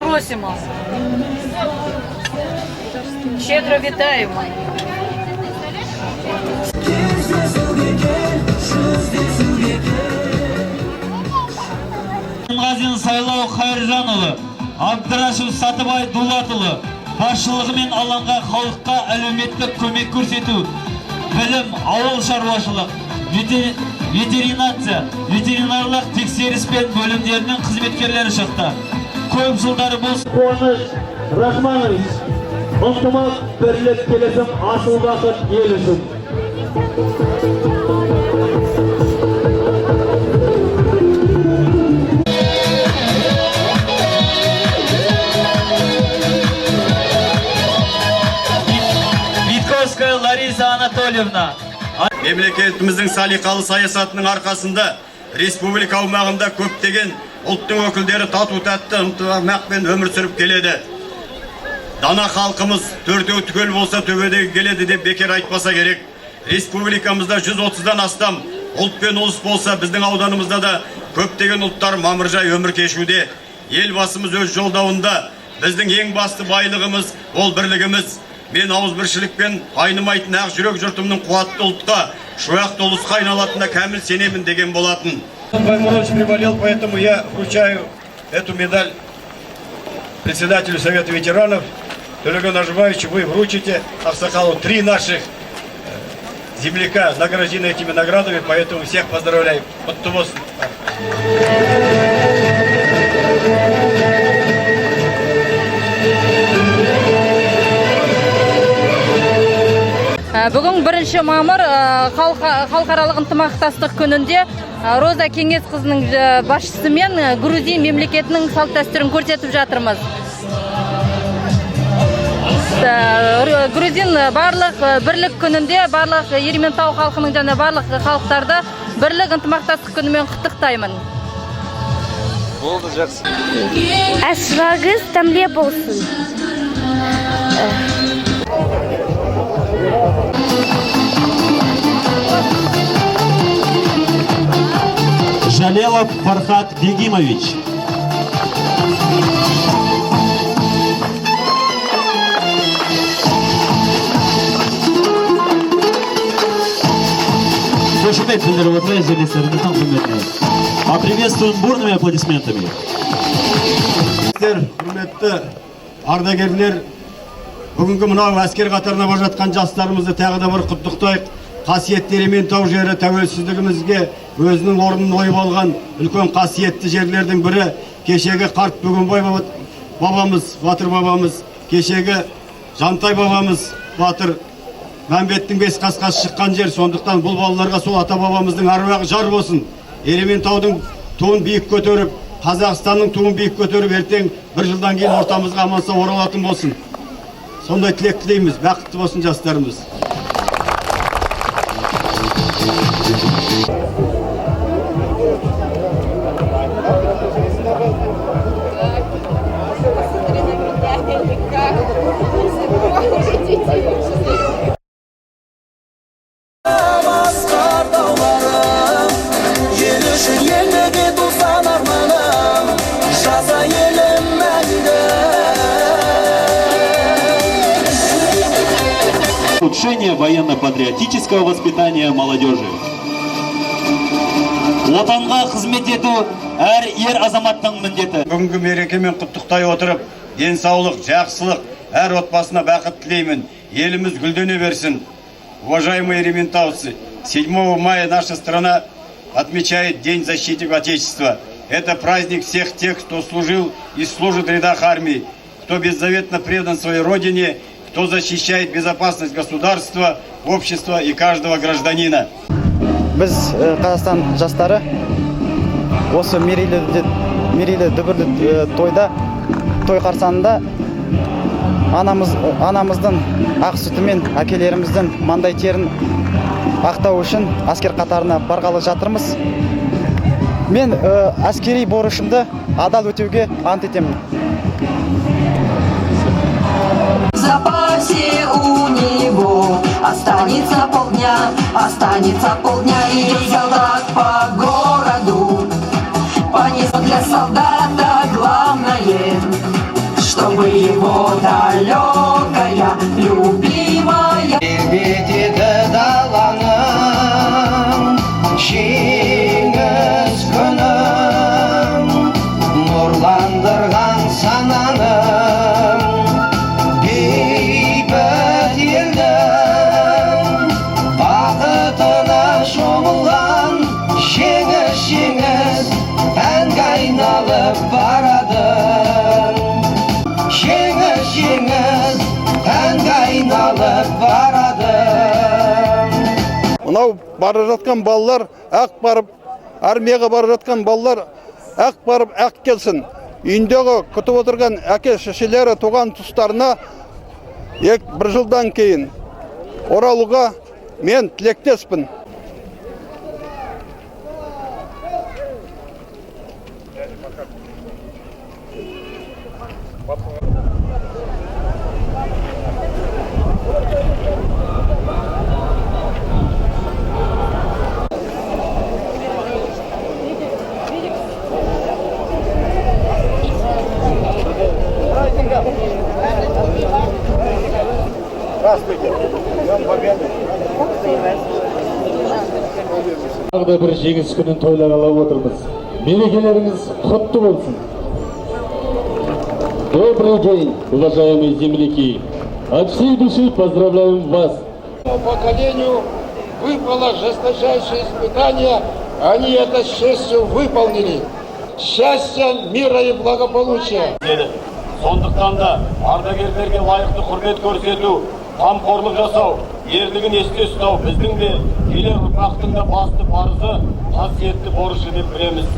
просимо. Щедро вітаємо. Ғазин Сайлау Хайыржанұлы, Абдрашев Сатыбай Дулатұлы басшылығымен алаңға халыққа әлеуметтік көмек көрсету, білім, ауыл шаруашылық, ветеринарлық тексеріс пен бөлімдерінің қызметкерлері шықты. Көп жылдары болсын. Қуаныш Рахманович, ынтымақ, бірлік, келісім, асыл бақыт ел үшін. Лариса Анатольевна. Мемлекетіміздің салиқалы саясатының арқасында республика аумағында көптеген ұлттың өкілдері тату-тәтті ынтымақпен өмір сүріп келеді. Дана халқымыз төртеу түгел болса төбедегі келеді деп бекер айтпаса керек. Республикамызда 130-дан астам ұлт пен ұлыс болса, біздің ауданымызда да көптеген ұлттар мамыржай өмір кешуде. Елбасымыз өз жолдауында біздің ең басты байлығымыз ол бірлігіміз. Мен ауызбіршілікпен айнымайтын ақ жүрек жұртымның қуатты ұлтқа, шуақты ұлысқа айналатынына кәміл сенемін деген болатын. Баймурович приболел, поэтому я вручаю эту медаль председателю Совета ветеранов Төлеген Ажыбаевичу. Вы вручите Аксакалу 3 наших земляка награждены этими наградами, поэтому всех поздравляю. Құтты болсын. Бүгін 1 мамыр халықаралық ынтымақтастық күнінде Роза Кеңес қызының басшысымен Грузин мемлекетінің салт дәстүрін көрсетіп жатырмыз. Грузин барлық бірлік күнінде барлық Ерейментау халқының және барлық халықтарды бірлік ынтымақтастық күнімен құттықтаймын. Болды, жақсы. Ашырағыз тәмле болсын. Жалелов Фархат Бегимович. Қошемет білдіріп отырайық жерлестеріміздің құрметіне. Поприветствуем бурными аплодисментами. Құрметті ардагерлер, бүгінгі мынау әскер қатарына бара жатқан жастарымызды тағы да бір құттықтайық. Қасиетті Ерейментау жері тәуелсіздігімізге өзінің орнын ойып алған үлкен қасиетті жерлердің бірі. Кешегі қарт Бөгенбай бабамыз, батыр бабамыз, кешегі Жантай бабамыз, батыр Мәмбеттің 5 қасқасы шыққан жер. Сондықтан бұл балаларға сол ата бабамыздың аруағы жар болсын. Ерейментаудың туын биік көтеріп, Қазақстанның туын биік көтеріп, ертең 1 жылдан кейін ортамызға аман сау оралатын болсын. Сондай тілек тілейміз. Бақытты болсын жастарымыз. Улучшение военно-патриотического воспитания молодежи. Отанға қызмет ету әр ер азаматтың міндеті. Бүгінгі мерекемен құттықтай отырып, денсаулық, жақсылық, әр отбасына бақыт тілеймін. Еліміз гүлдене берсін. Уважаемые ерейментауцы, 7 мая наша страна отмечает День защитников Отечества. Это праздник всех тех, кто служил и служит в рядах армии, кто беззаветно предан своей родине, кто защищает безопасность государства, общества и каждого гражданина. Біз Қазақстан жастары осы мерейлі дүбірлі тойда, той қарсаңында анамыздың ақ сүтімен әкелеріміздің маңдай терін ақтау үшін әскер қатарына барғалы жатырмыз. Мен әскери борышымды адал өтеуге ант етемін. В запасе у него останется полдня, и солдат по городу понесет для солдата главное вы его далекая, любимая. Тербетеді даланың жеңіс күнін, нұрландырған сананың бейбіт елдің бақытына шомылған жеңіс әнге айналып барады. Жеңіс әнге айналып барады. Мынау бара жатқан балалар ақ барып, армияға бара жатқан балалар ақ барып, ақ келсін. Үйіндегі күтіп отырған әке шешелері, туған тұстарына бір жылдан кейін оралуға мен тілектеспін. Тағы да бір жеңіс күнін тойлағалы отырмыз. Мерекелеріңіз құтты болсын. Добрый день, уважаемые земляки. От всей души поздравляем вас. Поколению выпало жесточайшее испытание, они это с честью выполнили. Счастья, мира и благополучия. Сондықтан да ардагерлерге лайықты құрмет көрсету, қамқорлық жасау, ерлігін есте ұстау біздің де келер ұрпақтың да басты парызы, қасиетті борышы деп білеміз.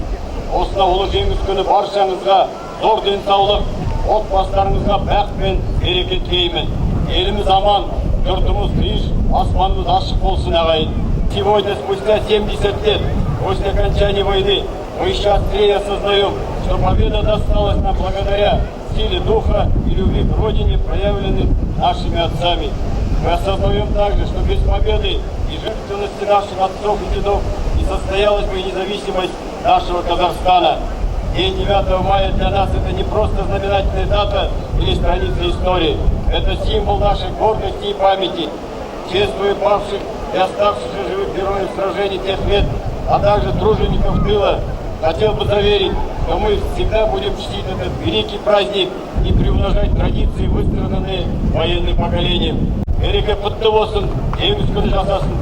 Осына ұлы жеңіс күні баршаңызға зор денсаулық, отбасыларыңызға бақ пен береке тілеймін. Еліміз аман, жұртымыз тыныш, аспанымыз ашық болсын ағайын. Сегодня, спустя 70 лет после окончания войны, мы еще острее осознаем, что победа досталась нам благодаря силе духа и любви к Родине, проявленной нашими отцами. Мы осознаем также, что без победы и жертвенности наших отцов и дедов не состоялась бы независимость нашего Казахстана. День 9 мая для нас это не просто знаменательная дата или страница истории. Это символ нашей гордости и памяти. Чествуя павших и оставшихся живых героев сражений тех лет, а также тружеников тыла, хотел бы заверить, что мы всегда будем чтить этот великий праздник и приумножать традиции, выстраданные военным поколением. Береке құтты болсын, жеңіс күні жасасын.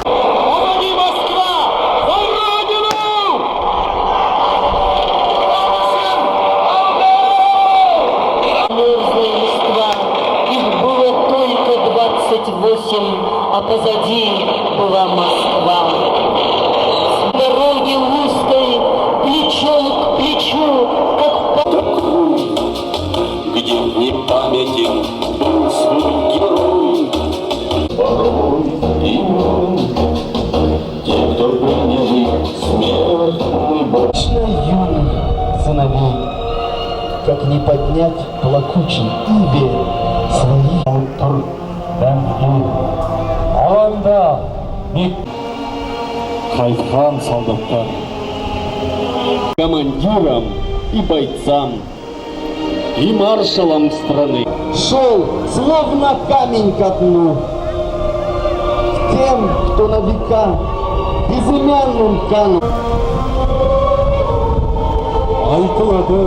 Помоги, Москва! За Родину! Мерзлая Москва, их было только 28, а позади была Москва. С дороги узкой, плечом к плечу, как Где не памятен был свой герой, порой и он, те, кто приняли смертный бой. Юных сыновей, как не поднять плакучей иве свои. Алаңда қайтқан солдаттар, командирам и бойцам, и маршалам страны. Шел, словно камень ко дну, тем, кто на века безымянным канул. Айтылады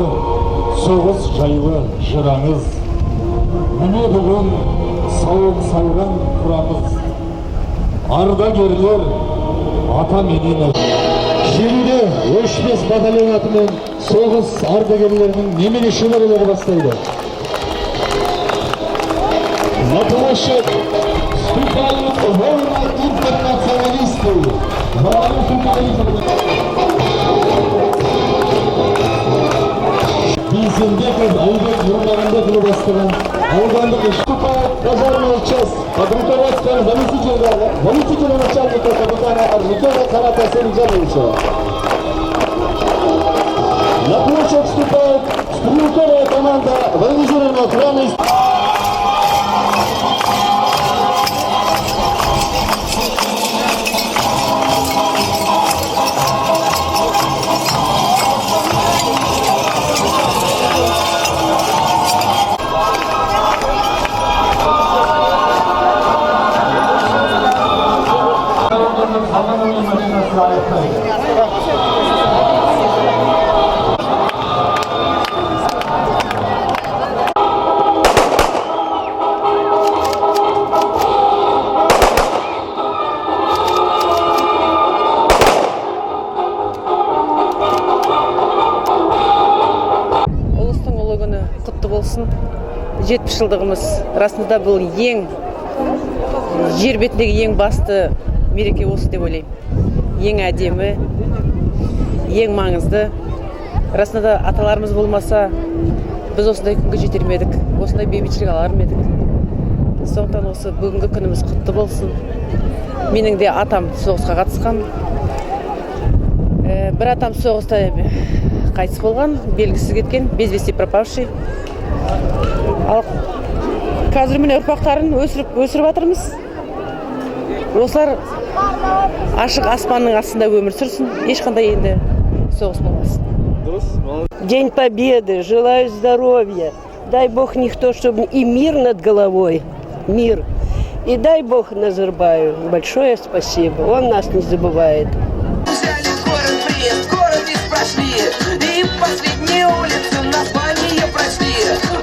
соғыс жайлы жыраңыз, міне бүгін сауық салған құрамыз, ардагерлер ата менен желіде өшпес батальон атымен соғыс ардагерлерінің немере шөберелері бастайды. На площадь вступают воины-интернационалисты. Бейсенбеков Айбек Нурмагомедовны бастаған аудандық вступает пожарная часть под руководством заместителя начальника капитана Аржикова Каната Сенджановича. На площадь вступает стрелковая команда военизированной охраны. құтты болсын. 70 жылдығымыз расында бұл жер бетіндегі ең басты мереке осы деп ойлаймын. Ең әдемі, ең маңызды. Расында аталарымыз болмаса, біз осындай күнге жетер медік, осындай бейбітшілік алар медік. Сондықтан осы бүгінгі күніміз құтты болсын. Менің де атам соғысқа қатысқан. Бір атам соғыста қайтыс болған, белгісіз кеткен, безвести пропавший. Ал қазір міне ұрпақтарын өсіріп жатырмыз. Осылар ашық аспанның астында өмір сүрсін, ешқандай енді соғыс болмасын. День Победы, желаю здоровья. Дай Бог никто, чтобы и мир над головой, мир. И дай Бог Назарбаю большое спасибо, он нас не забывает. Взяли город Брест, город весь прошли, и последние улицы название прочли.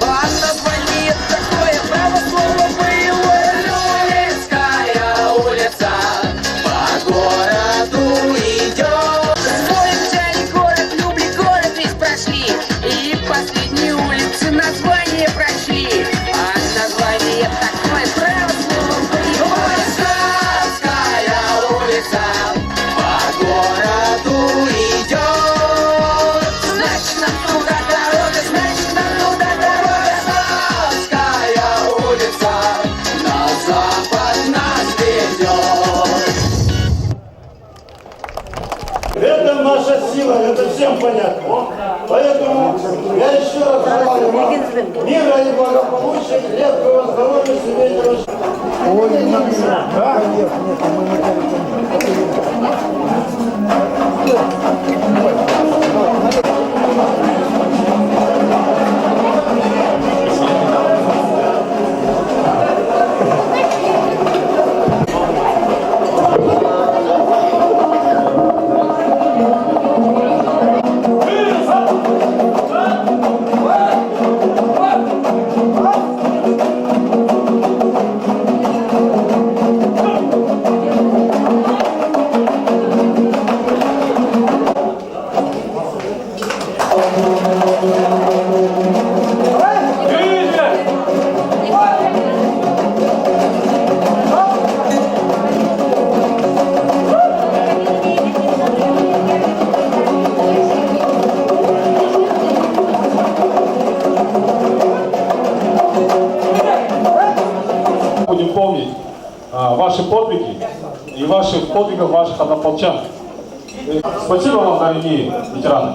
А название такое право слово боевое. Людская улица по городу идет. Свой взяли город, любли город весь прошли, и последние улицы название прочли. А название такое право слово боевое. Царская улица по городу идет. Значит, нам туда дорога, значит, нам туда дорога. Царская улица на запад нас ведет. Это наша сила, это всем понятно. Поэтому я еще раз желаю вам мира и благополучия, крепкого здоровья, семейного счастья. Будем помнить ваши подвиги и ваших подвигов ваших однополчан. Спасибо вам, дорогие ветераны.